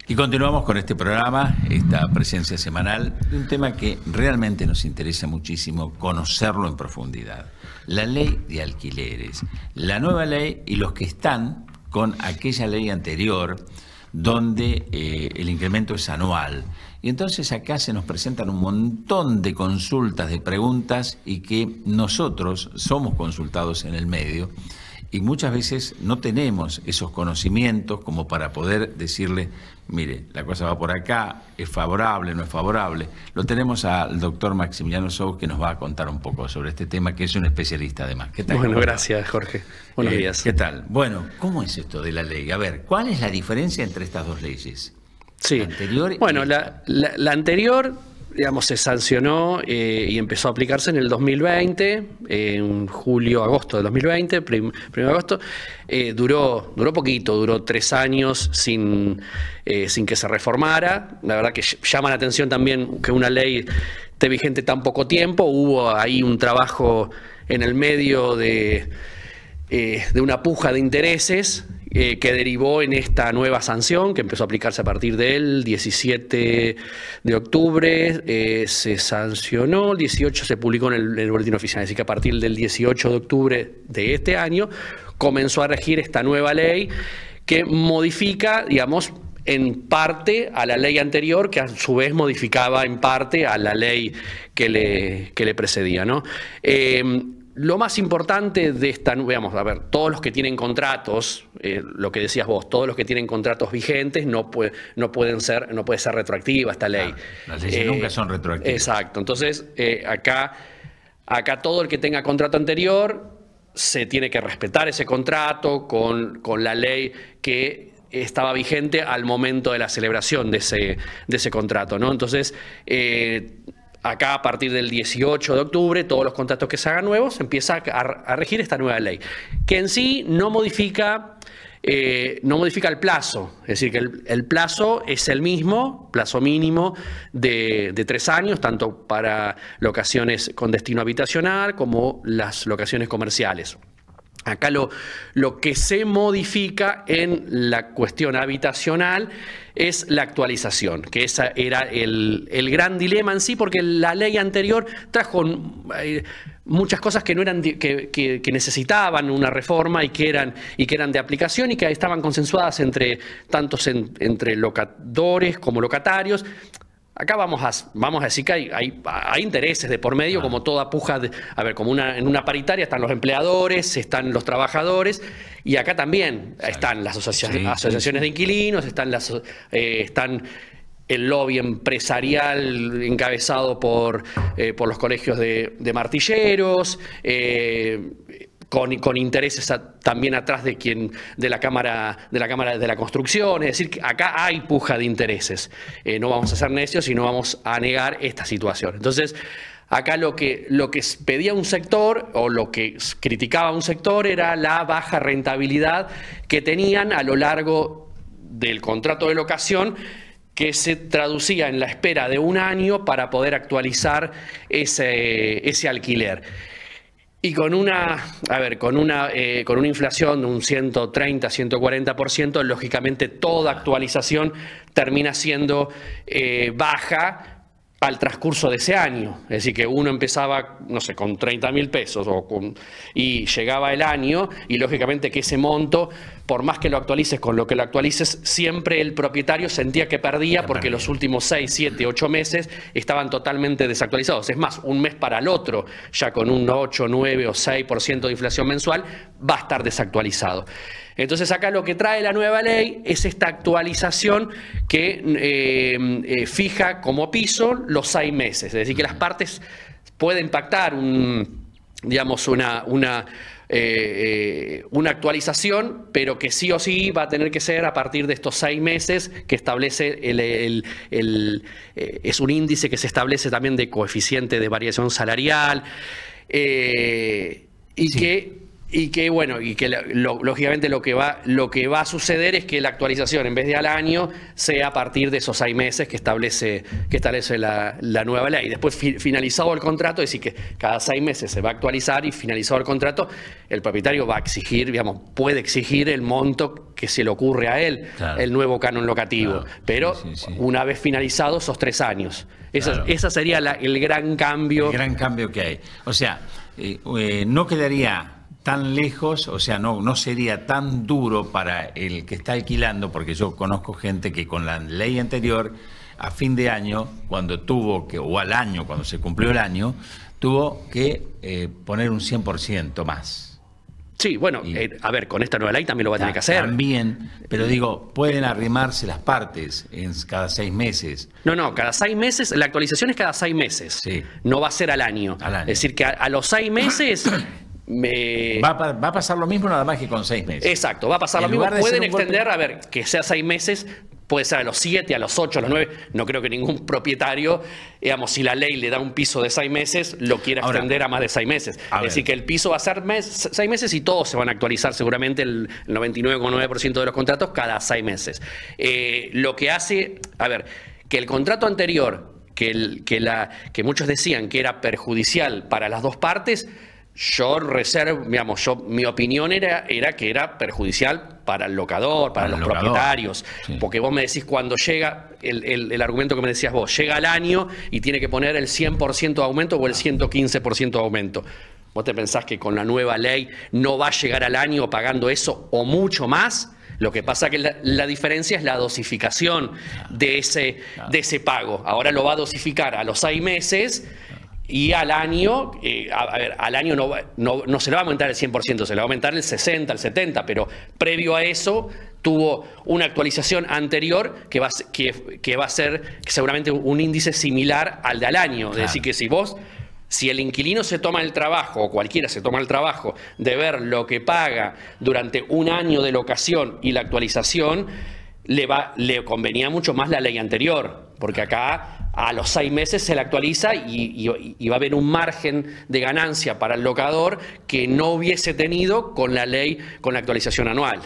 Y continuamos con este programa, esta presencia semanal, de un tema que realmente nos interesa muchísimo conocerlo en profundidad. La ley de alquileres, la nueva ley y los que están con aquella ley anterior donde el incremento es anual. Y entonces acá se nos presentan un montón de consultas, de preguntas, y que nosotros somos consultados en el medio y muchas veces no tenemos esos conocimientos como para poder decirle, mire, la cosa va por acá, es favorable, no es favorable. Lo tenemos al doctor Maximiliano Sou, que nos va a contar un poco sobre este tema, que es un especialista además. ¿Qué tal? Bueno, gracias, Jorge. Buenos días. ¿Qué tal? Bueno, ¿cómo es esto de la ley? A ver, ¿cuál es la diferencia entre estas dos leyes? Sí, La anterior bueno, la anterior, digamos, se sancionó y empezó a aplicarse en el 2020, en julio-agosto del 2020, primero de agosto. Duró poquito, duró 3 años sin que se reformara. La verdad que llama la atención también que una ley esté vigente tan poco tiempo. Hubo ahí un trabajo en el medio de una puja de intereses que derivó en esta nueva sanción que empezó a aplicarse a partir del 17 de octubre, se sancionó, el 18 se publicó en el boletín oficial, así que a partir del 18 de octubre de este año comenzó a regir esta nueva ley que modifica, digamos, en parte a la ley anterior, que a su vez modificaba en parte a la ley que le precedía, ¿no? Lo más importante de esta, veamos, a ver, todos los que tienen contratos, lo que decías vos, todos los que tienen contratos vigentes no puede ser retroactiva esta ley. Claro, las leyes nunca son retroactivas. Exacto. Entonces, acá todo el que tenga contrato anterior se tiene que respetar ese contrato con la ley que estaba vigente al momento de la celebración de ese contrato, ¿no? Entonces, acá a partir del 18 de octubre, todos los contratos que se hagan nuevos, empieza a regir esta nueva ley, que en sí no modifica el plazo, es decir, que el plazo es el mismo, plazo mínimo de 3 años, tanto para locaciones con destino habitacional como las locaciones comerciales. Acá lo que se modifica en la cuestión habitacional es la actualización, que esa era el gran dilema en sí, porque la ley anterior trajo muchas cosas que no eran que necesitaban una reforma y que eran de aplicación y que estaban consensuadas entre locadores como locatarios. Acá vamos a decir que hay intereses de por medio, como toda puja. Como en una paritaria están los empleadores, están los trabajadores, y acá también están las asociaciones de inquilinos, están el lobby empresarial encabezado por los colegios de martilleros, con intereses también atrás de la Cámara de la Construcción. Es decir, que acá hay puja de intereses. No vamos a ser necios y no vamos a negar esta situación. Entonces, acá lo que pedía un sector o lo que criticaba un sector era la baja rentabilidad que tenían a lo largo del contrato de locación, que se traducía en la espera de 1 año para poder actualizar ese alquiler. Y con una inflación de un 130, 140%, lógicamente toda actualización termina siendo baja al transcurso de ese año. Es decir, que uno empezaba, no sé, con 30.000 pesos y llegaba el año, y lógicamente que ese monto, por más que lo actualices con lo que lo actualices, siempre el propietario sentía que perdía porque los últimos 6, 7, 8 meses estaban totalmente desactualizados. Es más, un mes para el otro, ya con un 8, 9 o 6% de inflación mensual, va a estar desactualizado. Entonces acá lo que trae la nueva ley es esta actualización que fija como piso los 6 meses. Es decir, que las partes pueden pactar una actualización, pero que sí o sí va a tener que ser a partir de estos 6 meses que establece es un índice que se establece también de coeficiente de variación salarial, Y que bueno, y que lógicamente lo que va a suceder es que la actualización, en vez de al año, sea a partir de esos 6 meses que establece la nueva ley. Después, finalizado el contrato, es decir, que cada 6 meses se va a actualizar, y finalizado el contrato, el propietario va a exigir, digamos, puede exigir el monto que se le ocurre a él, claro, el nuevo canon locativo. Claro. Pero una vez finalizados esos 3 años. Claro. Esa sería el gran cambio. El gran cambio que hay. O sea, no quedaría tan lejos, o sea, no sería tan duro para el que está alquilando, porque yo conozco gente que con la ley anterior, a fin de año, cuando tuvo que, o al año, cuando se cumplió el año, tuvo que poner un 100% más. Sí, bueno, a ver, con esta nueva ley también lo va a tener que hacer. También, pero digo, pueden arrimarse las partes cada 6 meses. No, cada 6 meses, la actualización es cada 6 meses. Sí. No va a ser al año. Es decir, que a los 6 meses... Va a pasar lo mismo, nada más que con 6 meses. Exacto, va a pasar lo mismo. Pueden extender, a ver, que sea 6 meses, puede ser a los 7, a los 8, a los 9. No creo que ningún propietario, digamos, si la ley le da un piso de 6 meses, lo quiera extender a más de 6 meses. Es decir, que el piso va a ser 6 meses y todos se van a actualizar seguramente el 99,9% de los contratos cada 6 meses. Lo que hace, a ver, que el contrato anterior, que muchos decían que era perjudicial para las dos partes, yo reservo, digamos, mi opinión era que era perjudicial para el locador, para los propietarios. Sí. Porque vos me decís, cuando llega, el argumento que me decías vos, llega al año y tiene que poner el 100% de aumento o el 115% de aumento. ¿Vos te pensás que con la nueva ley no va a llegar al año pagando eso o mucho más? Lo que pasa que la diferencia es la dosificación de ese pago. Ahora lo va a dosificar a los 6 meses. Y al año, al año no se le va a aumentar el 100%, se le va a aumentar el 60, el 70%, pero previo a eso tuvo una actualización anterior que va a ser seguramente un índice similar al de al año. Claro. Es decir, que si el inquilino se toma el trabajo, o cualquiera se toma el trabajo, de ver lo que paga durante un año de locación y la actualización, le convenía mucho más la ley anterior, porque acá a los 6 meses se la actualiza y va a haber un margen de ganancia para el locador que no hubiese tenido con la ley, con la actualización anual.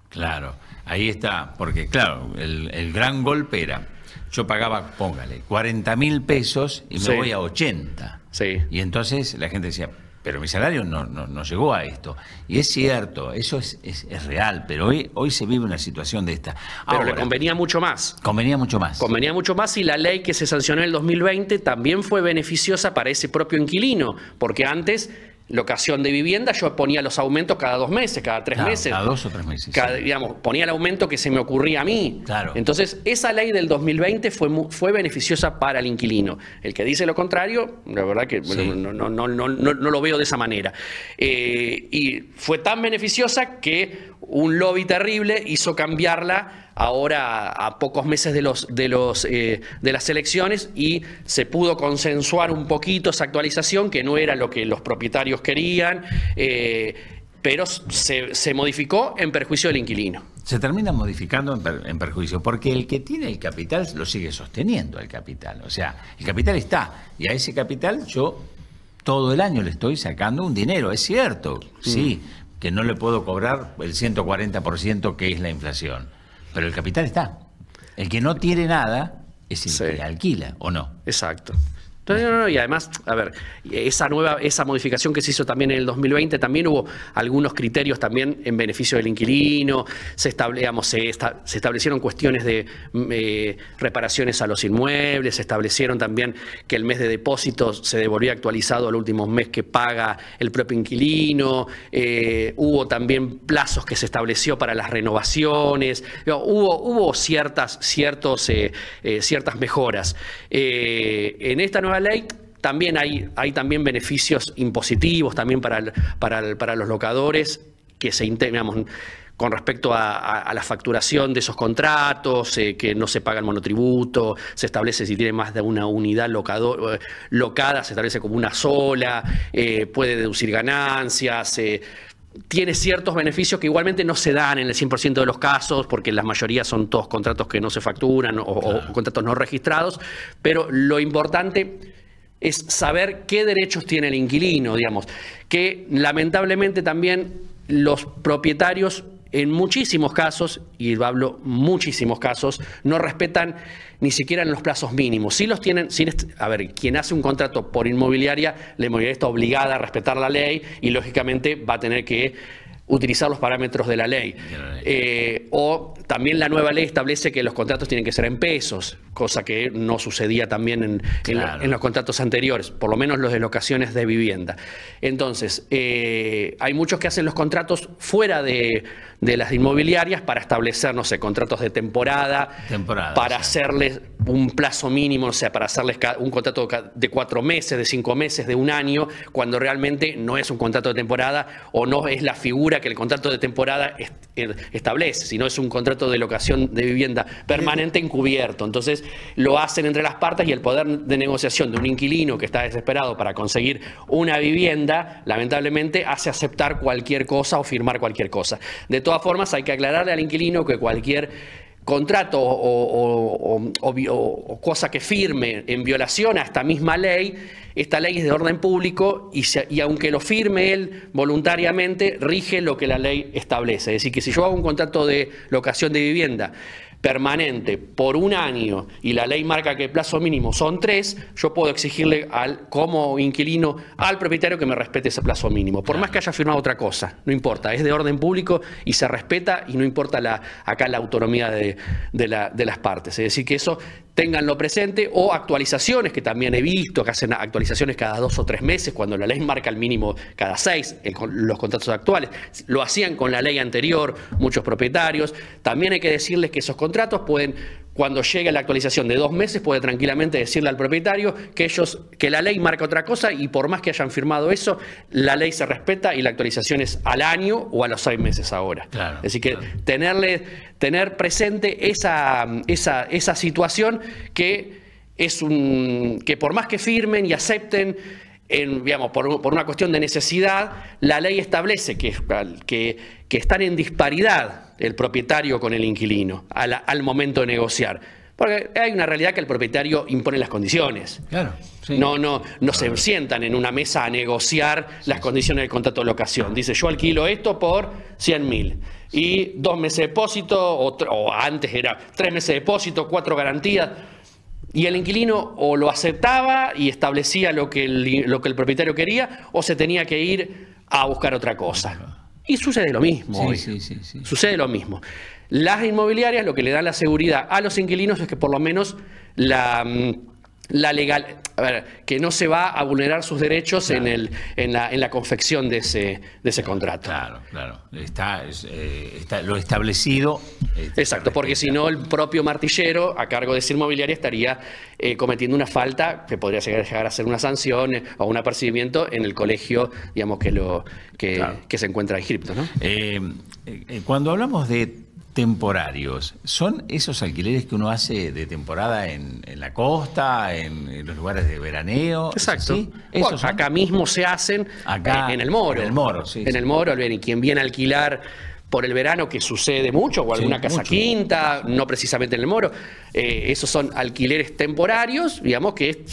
Claro, ahí está, porque claro, el gran golpe era, yo pagaba, póngale, 40.000 pesos y me voy a 80. Sí. Y entonces la gente decía, pero mi salario no llegó a esto. Y es cierto, eso es real, pero hoy se vive una situación de esta. Pero ahora, le convenía mucho más. Convenía mucho más. Convenía mucho más, y la ley que se sancionó en el 2020 también fue beneficiosa para ese propio inquilino, porque antes, locación de vivienda, yo ponía los aumentos cada 2 meses, cada 3 meses. Cada 2 o 3 meses. Digamos, ponía el aumento que se me ocurría a mí. Claro. Entonces, esa ley del 2020 fue beneficiosa para el inquilino. El que dice lo contrario, la verdad que no lo veo de esa manera. Y fue tan beneficiosa que un lobby terrible hizo cambiarla ahora a pocos meses de las elecciones, y se pudo consensuar un poquito esa actualización, que no era lo que los propietarios querían, pero se modificó en perjuicio del inquilino. Se termina modificando en perjuicio, porque el que tiene el capital lo sigue sosteniendo el capital. O sea, el capital está, y a ese capital yo todo el año le estoy sacando un dinero, es cierto, sí, que no le puedo cobrar el 140% que es la inflación, pero el capital está. El que no tiene nada es el que alquila, ¿o no? Exacto. Y además, a ver, esa modificación que se hizo también en el 2020, también hubo algunos criterios también en beneficio del inquilino, se establecieron cuestiones de reparaciones a los inmuebles, se establecieron también que el mes de depósitos se devolvía actualizado al último mes que paga el propio inquilino, hubo también plazos que se estableció para las renovaciones, hubo ciertas mejoras. En esta nueva ley también hay también beneficios impositivos también para los locadores, que digamos, con respecto a la facturación de esos contratos, que no se paga el monotributo, se establece si tiene más de una unidad locada, se establece como una sola, puede deducir ganancias, tiene ciertos beneficios que igualmente no se dan en el 100% de los casos, porque la mayoría son todos contratos que no se facturan o contratos no registrados, pero lo importante es saber qué derechos tiene el inquilino, digamos, que lamentablemente también los propietarios en muchísimos casos, y hablo muchísimos casos, no respetan ni siquiera en los plazos mínimos. Si los tienen, a ver, quien hace un contrato por inmobiliaria, la inmobiliaria está obligada a respetar la ley y lógicamente va a tener que utilizar los parámetros de la ley. O también la nueva ley establece que los contratos tienen que ser en pesos, cosa que no sucedía también en los contratos anteriores, por lo menos los de locaciones de vivienda. Entonces, hay muchos que hacen los contratos fuera de las inmobiliarias para establecer, no sé, contratos de temporada para hacerles un plazo mínimo, o sea, para hacerles un contrato de 4 meses, de 5 meses, de 1 año, cuando realmente no es un contrato de temporada o no es la figura que el contrato de temporada establece, sino es un contrato de locación de vivienda permanente encubierto. Entonces lo hacen entre las partes y el poder de negociación de un inquilino que está desesperado para conseguir una vivienda, lamentablemente hace aceptar cualquier cosa o firmar cualquier cosa. De todas formas, hay que aclararle al inquilino que cualquier contrato o cosa que firme en violación a esta misma ley, esta ley es de orden público y aunque lo firme él voluntariamente, rige lo que la ley establece. Es decir, que si yo hago un contrato de locación de vivienda permanente por 1 año y la ley marca que el plazo mínimo son 3, yo puedo exigirle como inquilino al propietario que me respete ese plazo mínimo, por más que haya firmado otra cosa, no importa, es de orden público y se respeta y no importa acá la autonomía de las partes. Es decir, que eso ténganlo presente, o actualizaciones que también he visto, que hacen actualizaciones cada 2 o 3 meses, cuando la ley marca el mínimo cada 6, los contratos actuales. Lo hacían con la ley anterior muchos propietarios. También hay que decirles que esos contratos pueden, cuando llegue la actualización de 2 meses, puede tranquilamente decirle al propietario que la ley marca otra cosa y por más que hayan firmado eso, la ley se respeta y la actualización es al año o a los 6 meses ahora. Claro, así que tener presente esa situación que que por más que firmen y acepten, digamos, por una cuestión de necesidad, la ley establece que están en disparidad el propietario con el inquilino al momento de negociar. Porque hay una realidad que el propietario impone las condiciones. Claro. Sí. No se sientan en una mesa a negociar las condiciones del contrato de locación. Dice, yo alquilo esto por 100.000. Y 2 meses de depósito, o antes era 3 meses de depósito, 4 garantías. Y el inquilino o lo aceptaba y establecía lo que el propietario quería, o se tenía que ir a buscar otra cosa. Y sucede lo mismo hoy. Sí. Sucede lo mismo. Las inmobiliarias lo que le dan la seguridad a los inquilinos es que por lo menos la legal, que no se va a vulnerar sus derechos en la confección de ese contrato. Claro. Está lo establecido. Exacto, porque si no el propio martillero a cargo de esa inmobiliaria estaría cometiendo una falta que podría llegar a ser una sanción o un apercibimiento en el colegio, digamos, que se encuentra inscripto, ¿no? Cuando hablamos de temporarios, ¿son esos alquileres que uno hace de temporada en la costa, en los lugares de veraneo? Exacto. ¿Sí? Bueno, acá mismo se hacen en el Moro. En el Moro, sí. En el Moro, y quien viene a alquilar por el verano, que sucede mucho, o alguna casa quinta, no precisamente en el Moro. Esos son alquileres temporarios, digamos, que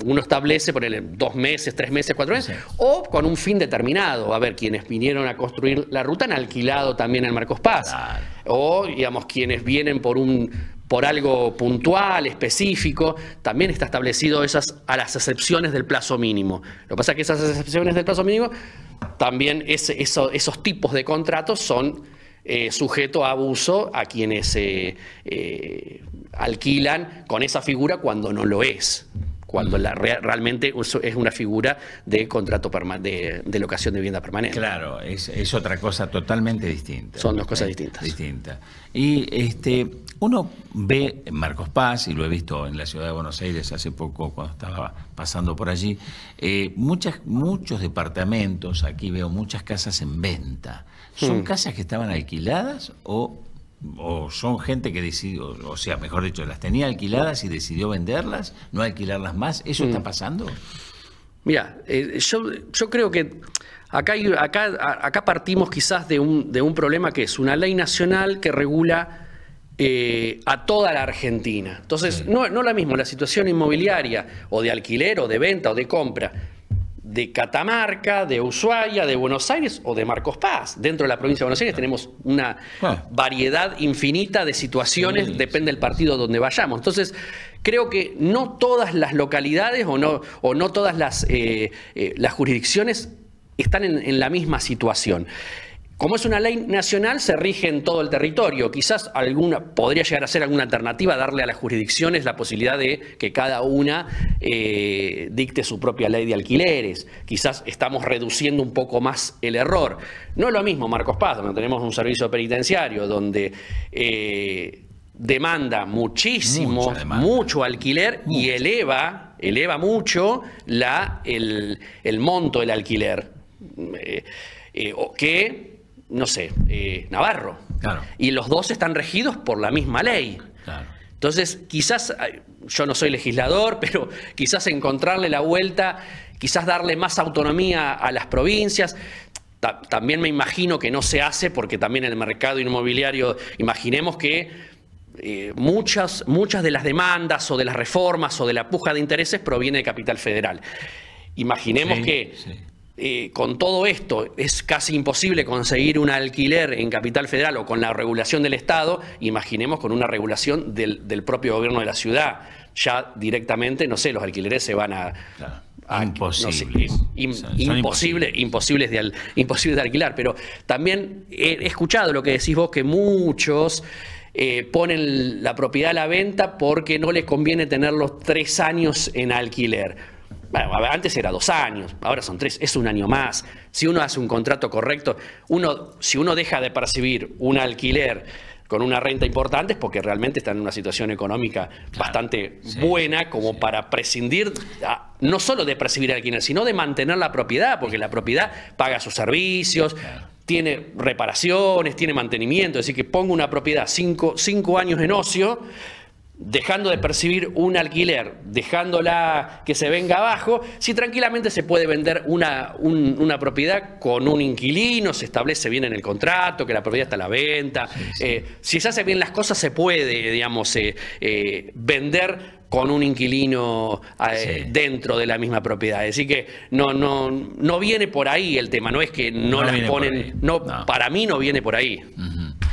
uno establece por 2 meses, 3 meses, 4 meses, o con un fin determinado. A ver, quienes vinieron a construir la ruta han alquilado también el Marcos Paz. Claro. O, digamos, quienes vienen por algo puntual, específico, también está establecido a las excepciones del plazo mínimo. Lo que pasa es que esas excepciones del plazo mínimo, también esos tipos de contratos son sujetos a abuso a quienes alquilan con esa figura cuando no lo es. Cuando realmente es una figura de contrato de locación de vivienda permanente. Claro, es otra cosa totalmente distinta. Son 2 cosas distintas. Y uno ve en Marcos Paz, y lo he visto en la ciudad de Buenos Aires hace poco cuando estaba pasando por allí, muchos departamentos, aquí veo muchas casas en venta. ¿Son casas que estaban alquiladas o son gente que decidió, o sea, mejor dicho, las tenía alquiladas y decidió venderlas, no alquilarlas más? ¿Eso está pasando? Mira, yo creo que acá partimos quizás de un problema que es una ley nacional que regula a toda la Argentina. Entonces, no es lo mismo la situación inmobiliaria o de alquiler o de venta o de compra de Catamarca, de Ushuaia, de Buenos Aires o de Marcos Paz. Dentro de la provincia de Buenos Aires tenemos una variedad infinita de situaciones, depende del partido donde vayamos. Entonces, creo que no todas las localidades o no todas las jurisdicciones están en la misma situación. Como es una ley nacional, se rige en todo el territorio. Quizás podría llegar a ser alguna alternativa, darle a las jurisdicciones la posibilidad de que cada una dicte su propia ley de alquileres. Quizás estamos reduciendo un poco más el error. No es lo mismo Marcos Paz, donde tenemos un servicio penitenciario, donde demanda mucho alquiler y eleva mucho el monto del alquiler. No sé, Navarro. Claro. Y los dos están regidos por la misma ley. Claro. Entonces, quizás, yo no soy legislador, pero quizás encontrarle la vuelta, quizás darle más autonomía a las provincias. También me imagino que no se hace porque también el mercado inmobiliario, imaginemos que muchas de las demandas o de las reformas o de la puja de intereses proviene de Capital Federal. Imaginemos con todo esto es casi imposible conseguir un alquiler en Capital Federal o con la regulación del Estado. Imaginemos con una regulación del propio gobierno de la ciudad. Ya directamente, no sé, los alquileres se van a... Imposibles. Imposibles de alquilar. Pero también he escuchado lo que decís vos, que muchos ponen la propiedad a la venta porque no les conviene tenerlos 3 años en alquiler. Bueno, antes era 2 años, ahora son 3, es 1 año más. Si uno hace un contrato correcto, si uno deja de percibir un alquiler con una renta importante es porque realmente está en una situación económica bastante buena como para prescindir, no solo de percibir alquiler, sino de mantener la propiedad, porque la propiedad paga sus servicios, tiene reparaciones, tiene mantenimiento. Es decir, que pongo una propiedad 5 años en ocio, dejando de percibir un alquiler, dejándola que se venga abajo, si tranquilamente se puede vender una propiedad con un inquilino, se establece bien en el contrato, que la propiedad está a la venta. Si se hace bien las cosas, se puede, digamos, vender con un inquilino dentro de la misma propiedad. Es decir, que no viene por ahí el tema, no es que no las ponen, para mí no viene por ahí.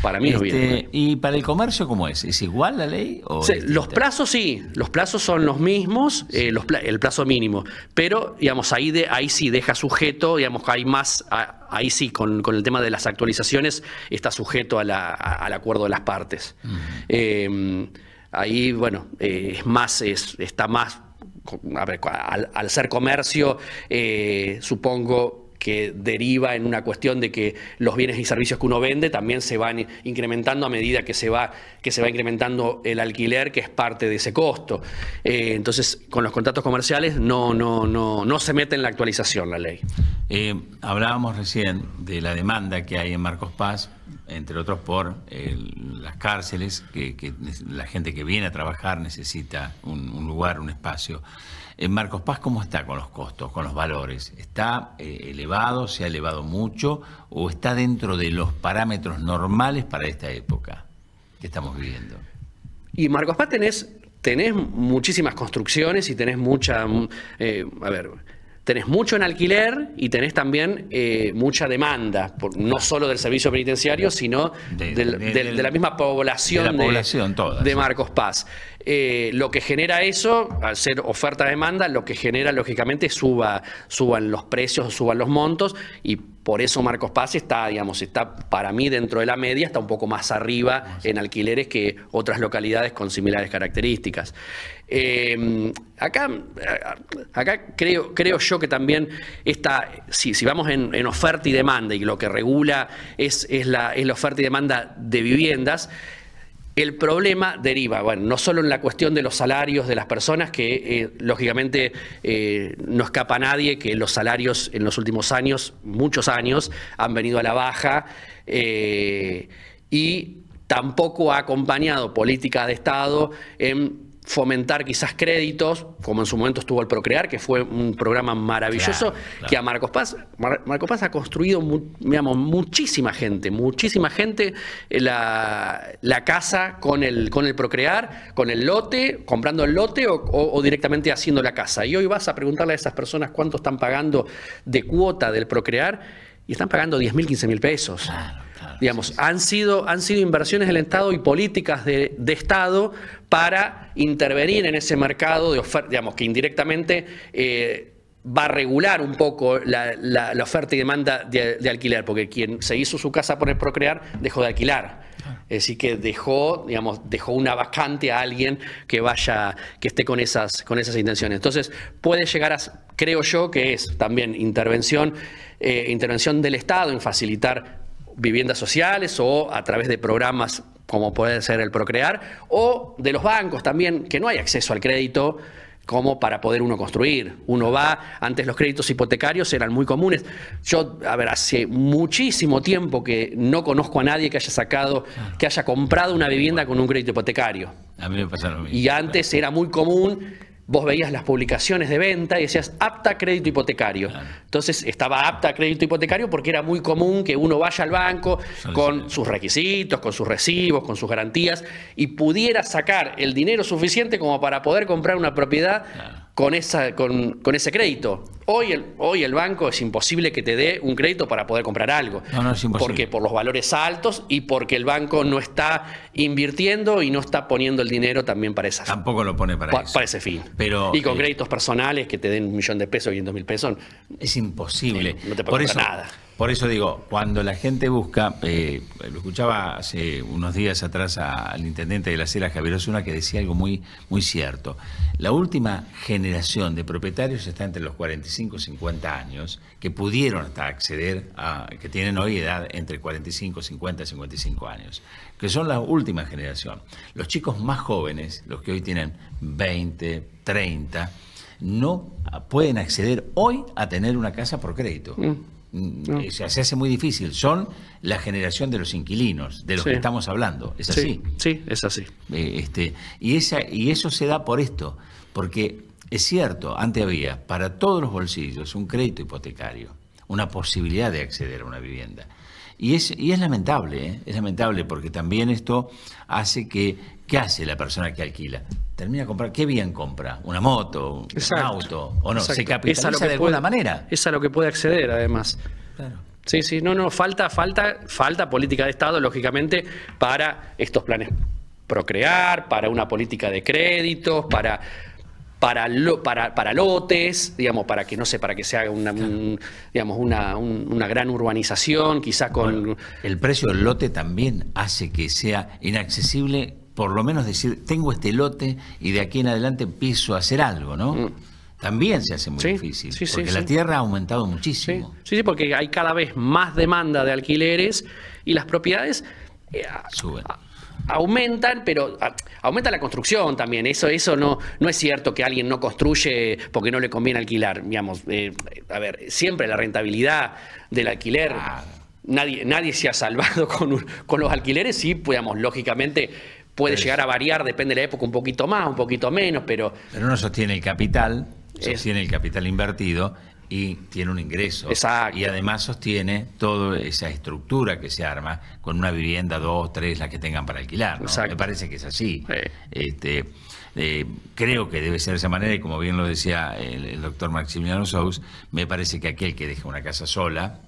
Para mí no viene. ¿Y para el comercio cómo es? ¿Es igual la ley? ¿O los plazos sí, los plazos son los mismos, el plazo mínimo, pero digamos ahí sí deja sujeto, digamos que hay más, ahí sí con el tema de las actualizaciones está sujeto al acuerdo de las partes. Ahí, bueno, está más, a ver, al ser comercio, supongo que deriva en una cuestión de que los bienes y servicios que uno vende también se van incrementando a medida que se va incrementando el alquiler, que es parte de ese costo. Entonces, con los contratos comerciales no se mete en la actualización la ley. Hablábamos recién de la demanda que hay en Marcos Paz, entre otros por las cárceles, que la gente que viene a trabajar necesita un lugar, un espacio. En Marcos Paz, ¿cómo está con los costos, con los valores? ¿Está elevado, se ha elevado mucho o está dentro de los parámetros normales para esta época que estamos viviendo? Y Marcos Paz tenés muchísimas construcciones y tenés tenés mucho en alquiler y tenés también mucha demanda, no solo del servicio penitenciario, sino de la misma población de Marcos Paz. Lo que genera eso, al ser oferta-demanda, lo que genera lógicamente suban los precios, suban los montos, y por eso Marcos Paz está para mí dentro de la media, está un poco más arriba en alquileres que otras localidades con similares características. Acá creo yo que también si vamos en oferta y demanda, y lo que regula es la oferta y demanda de viviendas, el problema deriva, no solo en la cuestión de los salarios de las personas, que lógicamente no escapa a nadie que los salarios en los últimos años, muchos años, han venido a la baja, y tampoco ha acompañado políticas de Estado en fomentar quizás créditos, como en su momento estuvo el Procrear, que fue un programa maravilloso, que a Marcos Paz ha construido, digamos, muchísima gente la casa con el Procrear, con el lote, comprando el lote o directamente haciendo la casa. Y hoy vas a preguntarle a esas personas cuánto están pagando de cuota del Procrear y están pagando 10.000, 15.000 pesos. Digamos, sí. Han sido inversiones del Estado y políticas de Estado para intervenir en ese mercado de oferta, digamos, que indirectamente va a regular un poco la oferta y demanda de alquiler, porque quien se hizo su casa por el Procrear dejó de alquilar. Es decir, que dejó una vacante a alguien que esté con esas intenciones. Entonces, puede llegar creo yo, que es también intervención del Estado en facilitar viviendas sociales o a través de programas como puede ser el Procrear, o de los bancos también, que no hay acceso al crédito como para poder uno construir. Antes los créditos hipotecarios eran muy comunes. Yo, hace muchísimo tiempo que no conozco a nadie que haya comprado una vivienda con un crédito hipotecario. A mí me pasa lo mismo. Y antes era muy común. Vos veías las publicaciones de venta y decías apta crédito hipotecario. Claro. Entonces estaba apta crédito hipotecario porque era muy común que uno vaya al banco con sus requisitos, con sus recibos, con sus garantías y pudiera sacar el dinero suficiente como para poder comprar una propiedad. Claro. Con ese crédito. Hoy el banco es imposible que te dé un crédito para poder comprar algo. No, es imposible. Porque por los valores altos y porque el banco no está invirtiendo y no está poniendo el dinero también para esa. Tampoco lo pone para ese fin. Pero, y con créditos personales que te den 1.000.000 pesos, 500.000 pesos. Es imposible. No te puede comprar nada. Por eso digo, cuando la gente busca, lo escuchaba hace unos días atrás al intendente de la Sela, Javier Osuna, que decía algo muy, muy cierto. La última generación de propietarios está entre los 45 y 50 años, que pudieron hasta acceder que tienen hoy edad entre 45, 50 y 55 años, que son la última generación. Los chicos más jóvenes, los que hoy tienen 20, 30, no pueden acceder hoy a tener una casa por crédito. No. Se hace muy difícil. Son la generación de los inquilinos, de los que estamos hablando. ¿Es así? Sí, es así. Y eso se da por esto, porque es cierto, antes había para todos los bolsillos un crédito hipotecario, una posibilidad de acceder a una vivienda. Y es lamentable, es lamentable porque también esto hace que, ¿qué hace la persona que alquila? Termina comprar, ¿qué bien compra? ¿Una moto? ¿Un auto? ¿O no? Exacto. Se capitaliza de alguna manera. Es a lo que puede acceder, además. Claro. Sí, falta política de Estado, lógicamente, para estos planes Procrear, para una política de créditos, para lotes, digamos, para que se haga una gran urbanización, quizás con... Bueno, el precio del lote también hace que sea inaccesible, por lo menos decir, tengo este lote y de aquí en adelante empiezo a hacer algo, ¿no? También se hace muy difícil, porque la tierra ha aumentado muchísimo. Sí, porque hay cada vez más demanda de alquileres y las propiedades suben. Aumentan, pero aumenta la construcción también. Eso no es cierto que alguien no construye porque no le conviene alquilar. Digamos, siempre la rentabilidad del alquiler, nadie se ha salvado con los alquileres. Sí, digamos, lógicamente puede llegar a variar, depende de la época, un poquito más, un poquito menos, pero no sostiene el capital, sostiene el capital invertido y tiene un ingreso. Exacto. Y además sostiene toda esa estructura que se arma con una vivienda, 2, 3, las que tengan para alquilar, ¿no? Me parece que es así. Creo que debe ser de esa manera y como bien lo decía el doctor Maximiliano Sous, me parece que aquel que deja una casa sola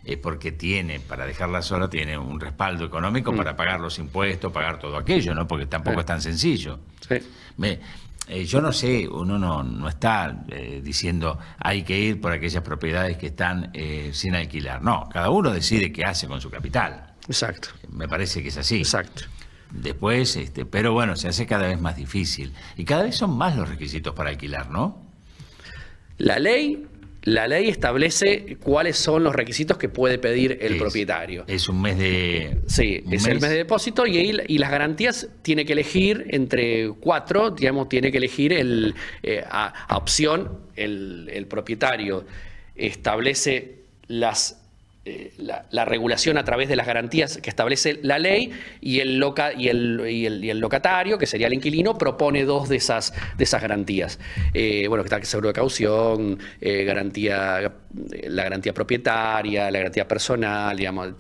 es porque para dejarla sola tiene un respaldo económico para pagar los impuestos, pagar todo aquello, ¿no? Porque tampoco es tan sencillo. Yo no sé, uno no está diciendo hay que ir por aquellas propiedades que están sin alquilar. No, cada uno decide qué hace con su capital. Exacto. Me parece que es así. Exacto. Después, pero bueno, se hace cada vez más difícil. Y cada vez son más los requisitos para alquilar, ¿no? La ley establece cuáles son los requisitos que puede pedir el propietario. Es un mes de... Sí, es el mes de depósito y las garantías tiene que elegir entre 4, digamos, tiene que elegir a opción el propietario establece las la regulación a través de las garantías que establece la ley, y el locatario, que sería el inquilino, propone dos de esas garantías. Bueno, que está el seguro de caución, la garantía propietaria, la garantía personal, digamos,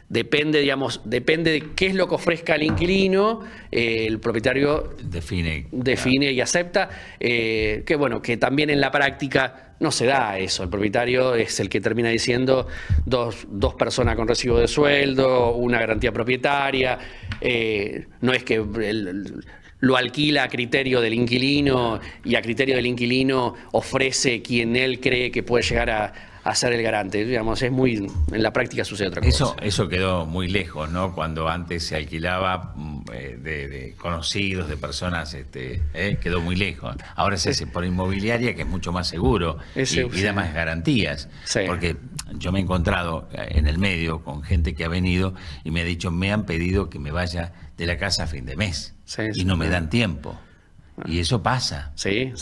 depende de qué es lo que ofrezca el inquilino, el propietario define y acepta, que bueno, que también en la práctica no se da eso. El propietario es el que termina diciendo dos personas con recibo de sueldo, una garantía propietaria. No es que lo alquila a criterio del inquilino y a criterio del inquilino ofrece quien él cree que puede llegar a ser el garante. Digamos, en la práctica sucede otra cosa. Eso quedó muy lejos, ¿no? Cuando antes se alquilaba de conocidos, de personas, quedó muy lejos. Ahora se hace por inmobiliaria, que es mucho más seguro y da más garantías. Sí. Porque yo me he encontrado en el medio con gente que ha venido y me ha dicho, me han pedido que me vaya de la casa a fin de mes y no me dan tiempo. Y eso pasa. Sí.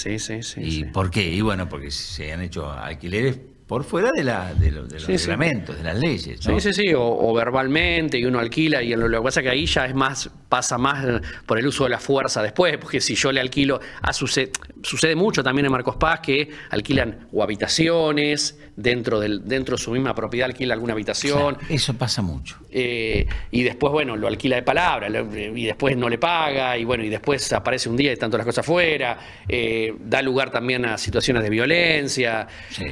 ¿Y por qué? Y bueno, porque se han hecho alquileres por fuera de los reglamentos, de las leyes, ¿no? Sí, o verbalmente, y uno alquila, y lo que pasa es que ahí ya pasa más por el uso de la fuerza después, porque si yo le alquilo, sucede mucho también en Marcos Paz, que alquilan o habitaciones, dentro de su misma propiedad alquila alguna habitación. O sea, eso pasa mucho. Y después, bueno, lo alquila de palabra, y después no le paga, y bueno, y después aparece un día y están todas las cosas afuera, da lugar también a situaciones de violencia. Sí.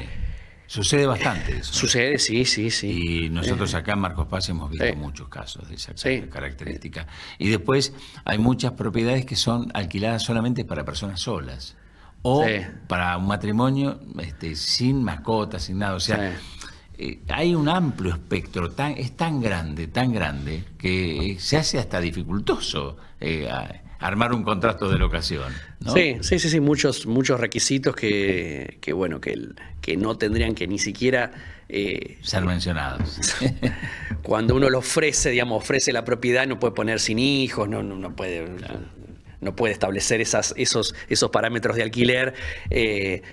Sucede bastante eso. Sucede, sí. Y nosotros acá en Marcos Paz hemos visto muchos casos de esa característica. Y después hay muchas propiedades que son alquiladas solamente para personas solas. O para un matrimonio sin mascotas, sin nada. O sea, hay un amplio espectro, es tan grande, que se hace hasta dificultoso armar un contrato de locación, ¿no? Sí, muchos requisitos que no tendrían que ni siquiera ser mencionados. Cuando uno lo ofrece, ofrece la propiedad, no puede poner sin hijos, no puede. Claro. No puede establecer esos parámetros de alquiler.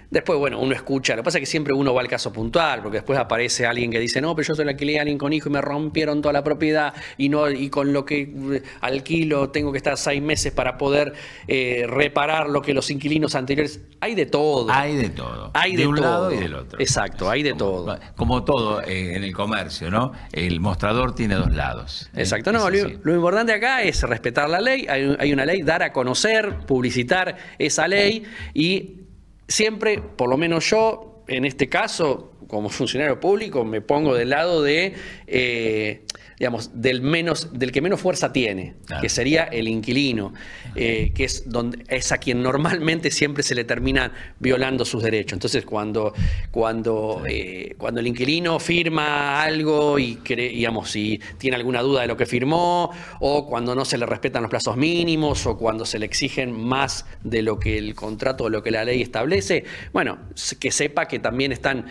Después, bueno, uno escucha. Lo que pasa es que siempre uno va al caso puntual, porque después aparece alguien que dice, no, pero yo se lo alquilé a alguien con hijo y me rompieron toda la propiedad, y con lo que alquilo tengo que estar 6 meses para poder reparar lo que los inquilinos anteriores. Hay de todo. De un lado y del otro. Exacto, hay de todo. Como todo en el comercio, ¿no? El mostrador tiene 2 lados. Exacto. No, lo importante acá es respetar la ley. Hay una ley, dar a conocer, publicitar esa ley, y siempre, por lo menos yo, en este caso, como funcionario público, me pongo del lado de, del que menos fuerza tiene, claro, que sería el inquilino, que es a quien normalmente siempre se le termina violando sus derechos. Entonces, cuando el inquilino firma algo y tiene alguna duda de lo que firmó, o cuando no se le respetan los plazos mínimos, o cuando se le exigen más de lo que el contrato o lo que la ley establece, bueno, que sepa que también están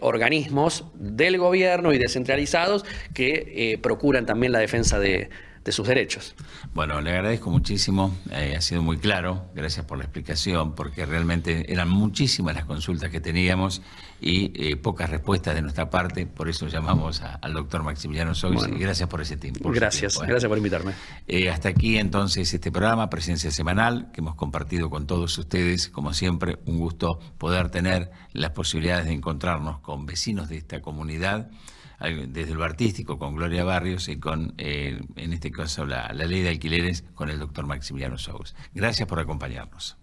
organismos del gobierno y descentralizados que procuran también la defensa de sus derechos. Bueno, le agradezco muchísimo, ha sido muy claro, gracias por la explicación, porque realmente eran muchísimas las consultas que teníamos y pocas respuestas de nuestra parte, por eso llamamos al doctor Maximiliano Sogis, y gracias por ese tiempo. Gracias por invitarme. Hasta aquí entonces este programa, Presencia Semanal, que hemos compartido con todos ustedes. Como siempre, un gusto poder tener las posibilidades de encontrarnos con vecinos de esta comunidad, desde lo artístico con Gloria Barrios y con, en este caso, la ley de alquileres con el doctor Maximiliano Sogis. Gracias por acompañarnos.